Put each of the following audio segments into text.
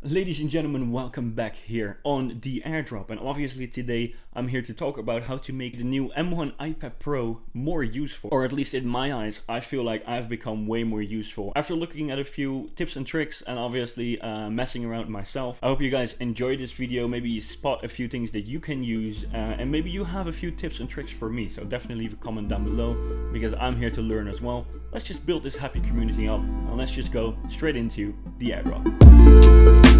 Ladies and gentlemen, welcome back here on the AirDrop, and obviously today I'm here to talk about how to make the new M1 iPad Pro more useful, or at least in my eyes I feel like I've become way more useful after looking at a few tips and tricks and obviously messing around myself. I hope you guys enjoyed this video, maybe you spot a few things that you can use and maybe you have a few tips and tricks for me, so definitely leave a comment down below because I'm here to learn as well. Let's just build this happy community up and let's just go straight into the AirDrop.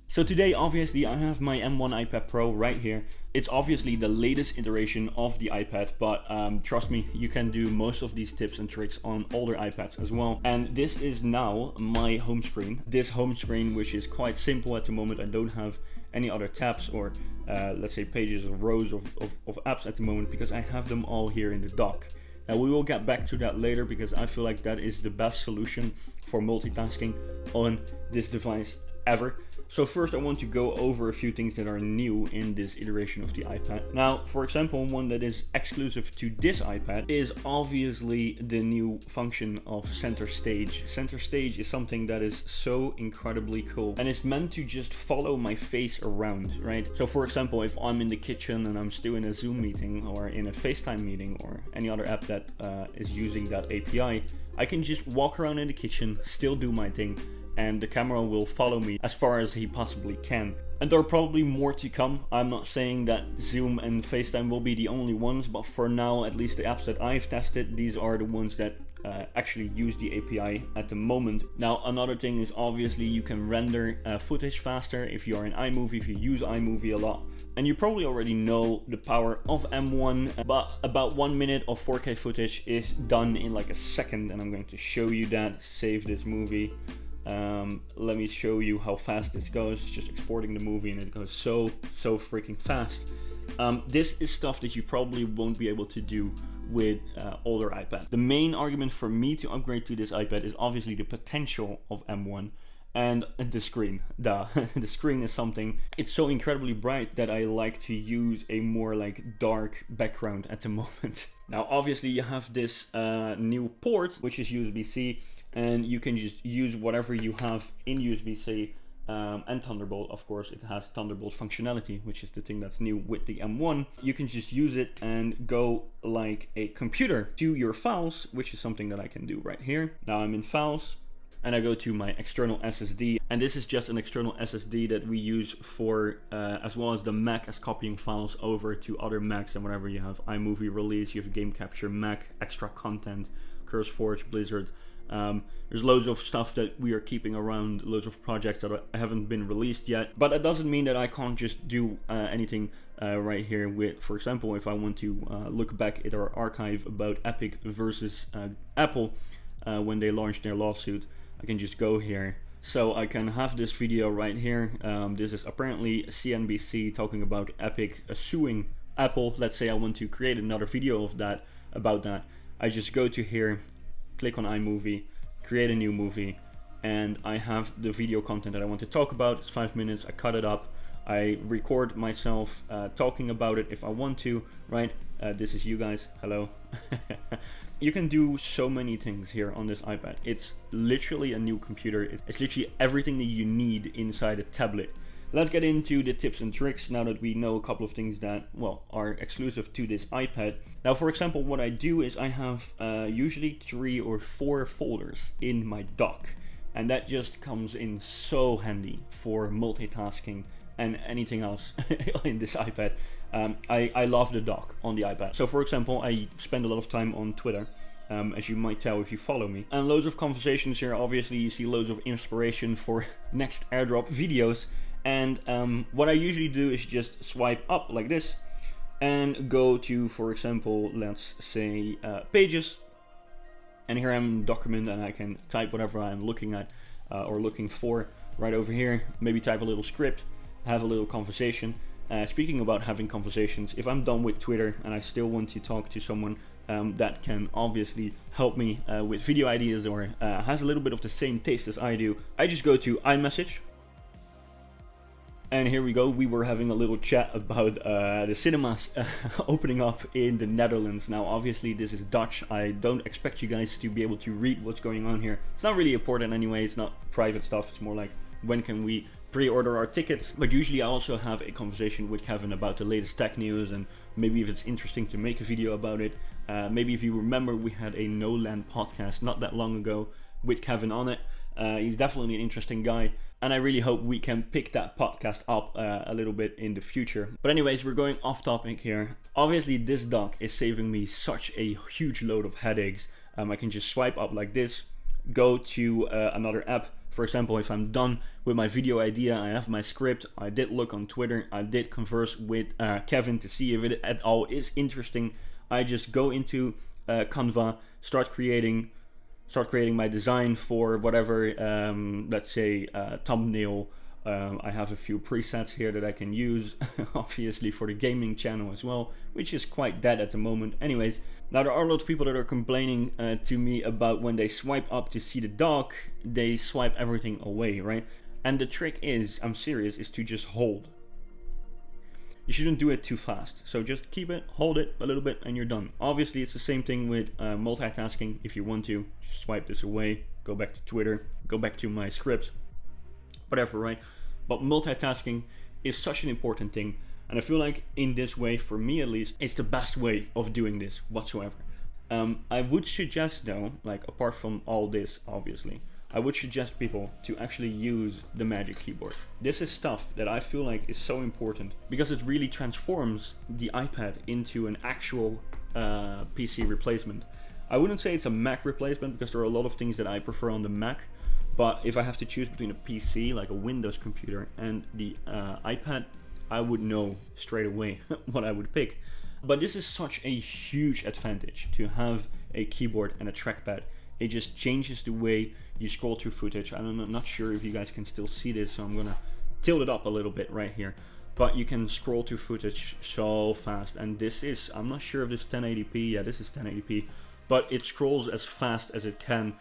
So today obviously I have my M1 iPad Pro right here. It's obviously the latest iteration of the iPad, but trust me, you can do most of these tips and tricks on older iPads as well. And this is now my home screen. This home screen, which is quite simple at the moment. I don't have any other tabs or let's say pages or rows of apps at the moment because I have them all here in the dock. Now we will get back to that later because I feel like that is the best solution for multitasking on this device ever. So first I want to go over a few things that are new in this iteration of the iPad. Now, for example, one that is exclusive to this iPad is obviously the new function of center stage. Center stage is something that is so incredibly cool and it's meant to just follow my face around, right? So for example, if I'm in the kitchen and I'm still in a Zoom meeting or in a FaceTime meeting or any other app that is using that API, I can just walk around in the kitchen, still do my thing, and the camera will follow me as far as he possibly can. And there are probably more to come. I'm not saying that Zoom and FaceTime will be the only ones, but for now, at least the apps that I've tested, these are the ones that actually use the API at the moment. Now, another thing is obviously you can render footage faster if you are in iMovie, if you use iMovie a lot. And you probably already know the power of M1, but about 1 minute of 4K footage is done in like a second, and I'm going to show you that. Save this movie. Let me show you how fast this goes. It's just exporting the movie and it goes so freaking fast. This is stuff that you probably won't be able to do with older iPad. The main argument for me to upgrade to this iPad is obviously the potential of M1 and the screen. The screen is something, it's so incredibly bright that I like to use a more like dark background at the moment. Now obviously you have this new port which is USB-C, and you can just use whatever you have in USB-C and Thunderbolt. Of course, it has Thunderbolt functionality, which is the thing that's new with the M1. You can just use it and go like a computer to your files, which is something that I can do right here. Now I'm in files and I go to my external SSD, and this is just an external SSD that we use for as well as the Mac as copying files over to other Macs. And whenever you have iMovie release, you have Game Capture, Mac, extra content, CurseForge, Blizzard. There's loads of stuff that we are keeping around, loads of projects that haven't been released yet, but that doesn't mean that I can't just do anything right here with, for example, if I want to look back at our archive about Epic versus Apple when they launched their lawsuit, I can just go here. So I can have this video right here. This is apparently CNBC talking about Epic suing Apple. Let's say I want to create another video of that, about that. I just go to here, click on iMovie, create a new movie, and I have the video content that I want to talk about. It's 5 minutes, I cut it up, I record myself talking about it if I want to, right? This is you guys, hello. You can do so many things here on this iPad. It's literally a new computer. It's literally everything that you need inside a tablet. Let's get into the tips and tricks now that we know a couple of things that, well, are exclusive to this iPad. Now, for example, what I do is I have usually 3 or 4 folders in my dock, and that just comes in so handy for multitasking and anything else in this iPad. I love the dock on the iPad. So for example, I spend a lot of time on Twitter, as you might tell if you follow me, and loads of conversations here. Obviously you see loads of inspiration for next AirDrop videos. And what I usually do is just swipe up like this and go to, for example, let's say pages. And here I'm in document and I can type whatever I'm looking at or looking for right over here. Maybe type a little script, have a little conversation. Speaking about having conversations, if I'm done with Twitter and I still want to talk to someone, that can obviously help me with video ideas, or has a little bit of the same taste as I do, I just go to Imessage. And here we go, we were having a little chat about the cinemas opening up in the Netherlands. Now obviously this is Dutch, I don't expect you guys to be able to read what's going on here. It's not really important anyway, it's not private stuff, it's more like when can we pre-order our tickets. But usually I also have a conversation with Kevin about the latest tech news, and maybe if it's interesting to make a video about it. Maybe if you remember, we had a No Land podcast not that long ago with Kevin on it. He's definitely an interesting guy, and I really hope we can pick that podcast up a little bit in the future. But anyways, we're going off topic here. Obviously this dock is saving me such a huge load of headaches. I can just swipe up like this, go to another app. For example, if I'm done with my video idea, I have my script, I did look on Twitter, I did converse with Kevin to see if it at all is interesting. I just go into Canva, start creating my design for whatever, let's say thumbnail. I have a few presets here that I can use, obviously for the gaming channel as well, which is quite dead at the moment. Anyways, now there are a lot of people that are complaining to me about when they swipe up to see the dock, they swipe everything away, right? And the trick is, I'm serious, is to just hold. You shouldn't do it too fast. So just keep it, hold it a little bit, and you're done. Obviously, it's the same thing with multitasking. If you want to, just swipe this away, go back to Twitter, go back to my script, whatever, right? But multitasking is such an important thing. And I feel like in this way, for me at least, it's the best way of doing this whatsoever. I would suggest though, like apart from all this, obviously, I would suggest people to actually use the Magic Keyboard. This is stuff that I feel like is so important because it really transforms the iPad into an actual PC replacement. I wouldn't say it's a Mac replacement because there are a lot of things that I prefer on the Mac, but if I have to choose between a PC, like a Windows computer, and the iPad, I would know straight away what I would pick. But this is such a huge advantage to have a keyboard and a trackpad. It just changes the way you scroll through footage. I'm not sure if you guys can still see this, so I'm gonna tilt it up a little bit right here. But you can scroll through footage so fast, and this is, I'm not sure if this is 1080p, yeah, this is 1080p, but it scrolls as fast as it can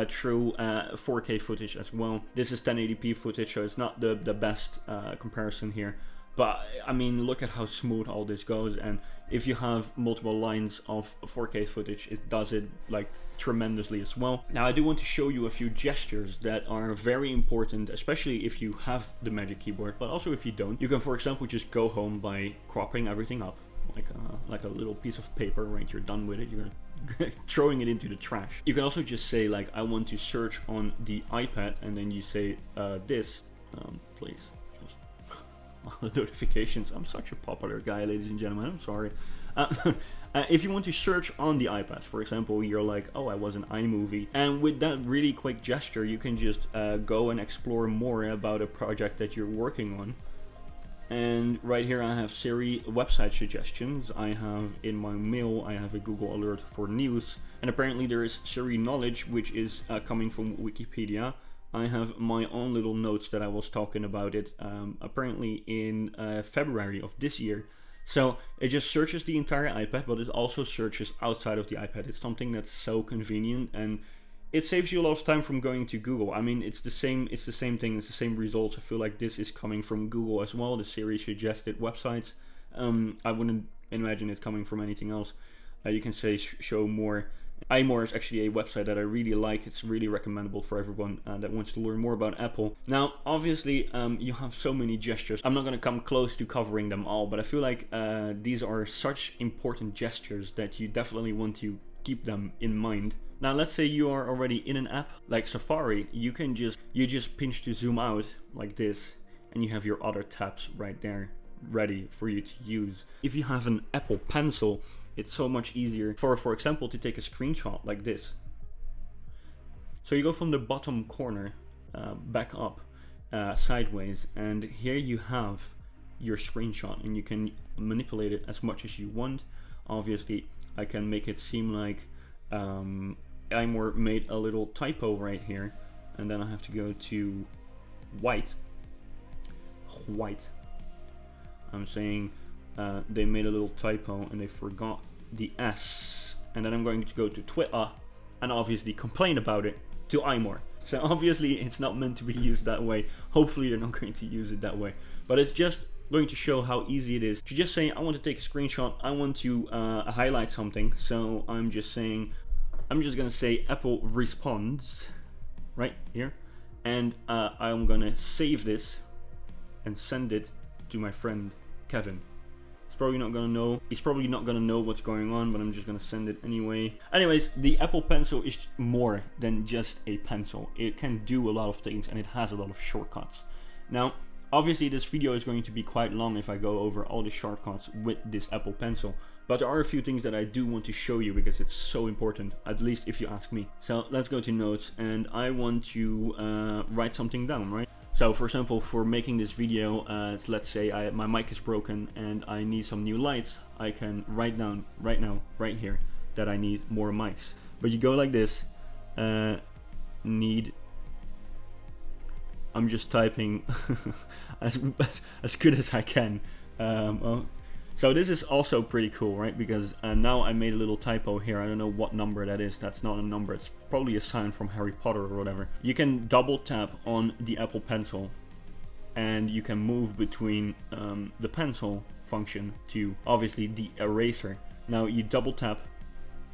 through 4K footage as well. This is 1080p footage, so it's not the best comparison here. But I mean, look at how smooth all this goes, and if you have multiple lines of 4K footage, it does it like tremendously as well. Now I do want to show you a few gestures that are very important, especially if you have the Magic Keyboard, but also if you don't. You can, for example, just go home by cropping everything up like a little piece of paper, right? You're done with it, you're throwing it into the trash. You can also just say like, I want to search on the iPad, and then you say this, please. All the notifications. I'm such a popular guy, ladies and gentlemen, I'm sorry. If you want to search on the iPad, for example, you're like, oh, I was in iMovie, and with that really quick gesture you can just go and explore more about a project that you're working on. And right here I have Siri website suggestions, I have in my mail, I have a Google alert for news, and apparently there is Siri knowledge, which is coming from Wikipedia. I have my own little notes that I was talking about it apparently in February of this year. So it just searches the entire iPad, but it also searches outside of the iPad. It's something that's so convenient, and it saves you a lot of time from going to Google. I mean, it's the same thing, it's the same results. I feel like this is coming from Google as well, the Siri suggested websites. I wouldn't imagine it coming from anything else. You can say show more. iMore is actually a website that I really like. It's really recommendable for everyone that wants to learn more about Apple. Now, obviously, you have so many gestures. I'm not going to come close to covering them all, but I feel like these are such important gestures that you definitely want to keep them in mind. Now, let's say you are already in an app like Safari. You just pinch to zoom out like this, and you have your other tabs right there ready for you to use. If you have an Apple Pencil, it's so much easier for example, to take a screenshot like this. So you go from the bottom corner back up sideways, and here you have your screenshot, and you can manipulate it as much as you want. Obviously, I can make it seem like iMore made a little typo right here, and then I have to go to white. I'm saying they made a little typo and they forgot the S and then I'm going to go to Twitter and obviously complain about it to iMore. So obviously it's not meant to be used that way. Hopefully you're not going to use it that way, but it's just going to show how easy it is to just say, I want to take a screenshot, I want to highlight something. So I'm just gonna say Apple responds right here, and I'm gonna save this and send it to my friend Kevin. He's probably not gonna know what's going on, but I'm just gonna send it anyway. Anyways, the Apple Pencil is more than just a pencil. It can do a lot of things, and it has a lot of shortcuts. Now, obviously this video is going to be quite long if I go over all the shortcuts with this Apple Pencil, but there are a few things that I do want to show you because it's so important, at least if you ask me. So let's go to notes, and I want to write something down, right? So for example, for making this video, let's say my mic is broken and I need some new lights, I can write down right now, right here, that I need more mics. But you go like this, I'm just typing as good as I can. So this is also pretty cool, right? Because now I made a little typo here. I don't know what number that is. That's not a number. It's probably a sign from Harry Potter or whatever. You can double tap on the Apple Pencil, and you can move between the pencil function to obviously the eraser. Now you double tap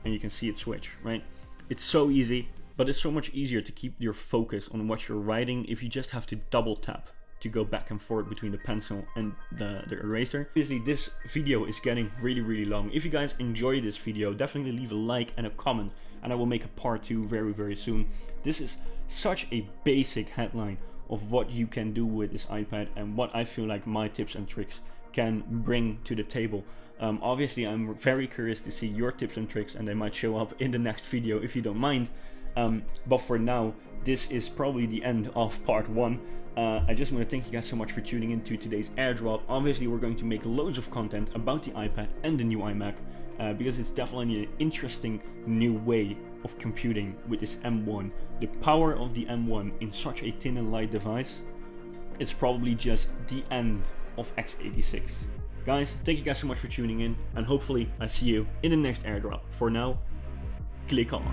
and you can see it switch, right? It's so easy, but it's so much easier to keep your focus on what you're writing if you just have to double tap to go back and forth between the pencil and the eraser. Obviously this video is getting really long. If you guys enjoy this video, definitely leave a like and a comment, and I will make a part 2 very soon. This is such a basic headline of what you can do with this iPad and what I feel like my tips and tricks can bring to the table. Obviously I'm very curious to see your tips and tricks, and they might show up in the next video if you don't mind. But for now, this is probably the end of part 1. I just want to thank you guys so much for tuning into today's AirDrop. Obviously we're going to make loads of content about the iPad and the new iMac, because it's definitely an interesting new way of computing with this M1. The power of the M1 in such a thin and light device, it's probably just the end of x86. Guys, thank you guys so much for tuning in, and hopefully I see you in the next AirDrop. For now, click on.